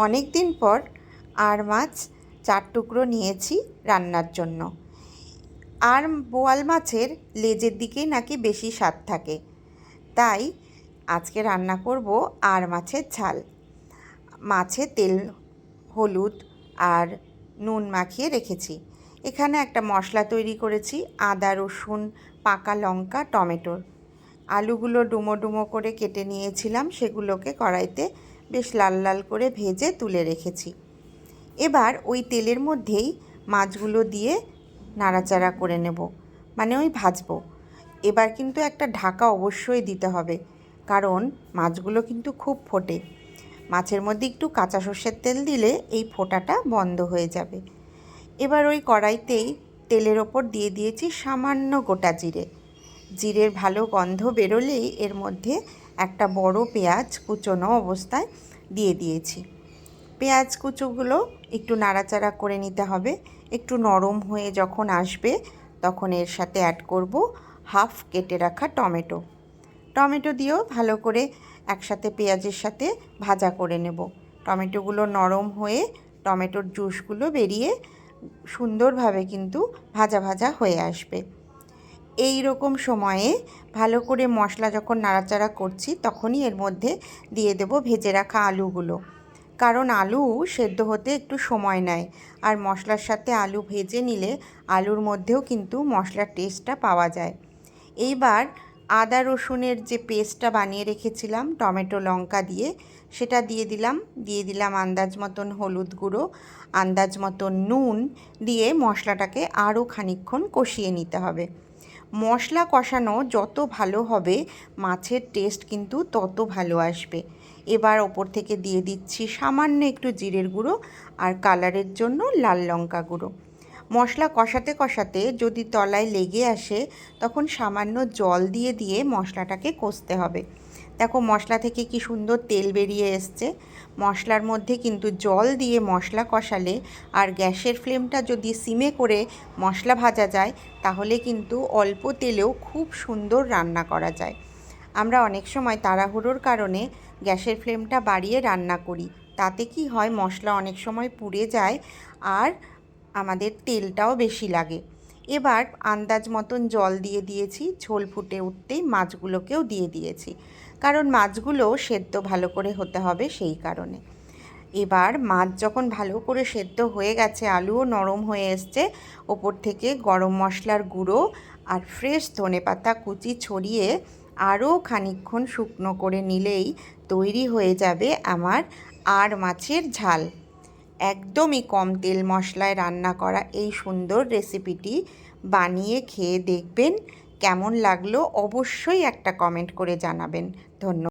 অনেক দিন পর আর মাছ 4 টুকরো নিয়েছি রান্নার জন্য। আর বোয়াল মাছের লেজের দিকেই নাকি বেশি স্বাদ থাকে, তাই আজকে রান্না করব আর মাছের ঝাল। মাছে তেল, হলুদ আর নুন মাখিয়ে রেখেছি। এখানে একটা মশলা তৈরি করেছি, আদা, রসুন, পাকা লঙ্কা, টমেটোর। আলুগুলো ডুমো ডুমো করে কেটে নিয়েছিলাম, সেগুলোকে কড়াইতে বেশ লাল লাল করে ভেজে তুলে রেখেছি। এবার ওই তেলের মধ্যেই মাছগুলো দিয়ে নাড়াচাড়া করে নেব, মানে ওই ভাজবো। এবার কিন্তু একটা ঢাকা অবশ্যই দিতে হবে, কারণ মাছগুলো কিন্তু খুব ফোটে। মাছের মধ্যে একটু কাঁচা সর্ষের তেল দিলে এই ফোটাটা বন্ধ হয়ে যাবে। এবার ওই কড়াইতেই তেলের ওপর দিয়ে দিয়েছি সামান্য গোটা জিরে। জিরের ভালো গন্ধ বেরোলেই এর মধ্যে একটা বড় পেঁয়াজ কুচোনো অবস্থায় দিয়ে দিয়েছি। পেঁয়াজ কুচোগুলো একটু নাড়াচাড়া করে নিতে হবে। একটু নরম হয়ে যখন আসবে তখন এর সাথে অ্যাড করব হাফ কেটে রাখা টমেটো। টমেটো দিয়েও ভালো করে একসাথে পেঁয়াজের সাথে ভাজা করে নেব। টমেটোগুলো নরম হয়ে টমেটোর জুসগুলো বেরিয়ে সুন্দরভাবে কিন্তু ভাজা ভাজা হয়ে আসবে। এই রকম সময়ে ভালো করে মশলা যখন নাড়াচাড়া করছি তখনই এর মধ্যে দিয়ে দেব ভেজে রাখা আলুগুলো, কারণ আলু সেদ্ধ হতে একটু সময় নেয়। আর মশলার সাথে আলু ভেজে নিলে আলুর মধ্যেও কিন্তু মশলার টেস্টটা পাওয়া যায়। এইবার আদা রসুনের যে পেস্টটা বানিয়ে রেখেছিলাম টমেটো লঙ্কা দিয়ে, সেটা দিয়ে দিলাম আন্দাজ মতন হলুদ গুঁড়ো, আন্দাজ মতন নুন দিয়ে মশলাটাকে আরও খানিকক্ষণ কষিয়ে নিতে হবে। মশলা কষানো যত ভালো হবে মাছের টেস্ট কিন্তু তত ভালো আসবে। এবার ওপর থেকে দিয়ে দিচ্ছি সামান্য একটু জিরের গুঁড়ো আর কালারের জন্য লাল লঙ্কা গুঁড়ো। মশলা কষাতে কষাতে যদি তলায় লেগে আসে তখন সামান্য জল দিয়ে দিয়ে মশলাটাকে কষতে হবে। দেখো মশলা থেকে কি সুন্দর তেল বেরিয়ে এসছে। মশলার মধ্যে কিন্তু জল দিয়ে মশলা কষালে আর গ্যাসের ফ্লেমটা যদি সিমে করে মশলা ভাজা যায় তাহলে কিন্তু অল্প তেলেও খুব সুন্দর রান্না করা যায়। আমরা অনেক সময় তাড়াহুড়োর কারণে গ্যাসের ফ্লেমটা বাড়িয়ে রান্না করি, তাতে কি হয় মশলা অনেক সময় পুড়ে যায় আর আমাদের তেলটাও বেশি লাগে। এবার আন্দাজ মতন জল দিয়ে দিয়েছি, ঝোল ফুটে উঠতেই মাছগুলোকেও দিয়ে দিয়েছি, কারণ মাছগুলো সেদ্ধ ভালো করে হতে হবে সেই কারণে। এবার মাছ যখন ভালো করে সেদ্ধ হয়ে গেছে, আলুও নরম হয়ে এসছে, ওপর থেকে গরম মশলার গুঁড়ো আর ফ্রেশ ধনেপাতা কুচি ছড়িয়ে আরও খানিকক্ষণ শুকনো করে নিলেই তৈরি হয়ে যাবে আমার আর মাছের ঝাল। একদমই কম তেল মশলায় রান্না করা এই সুন্দর রেসিপিটি বানিয়ে খেয়ে দেখবেন, কেমন লাগলো অবশ্যই একটা কমেন্ট করে জানাবেন। ধন্যবাদ।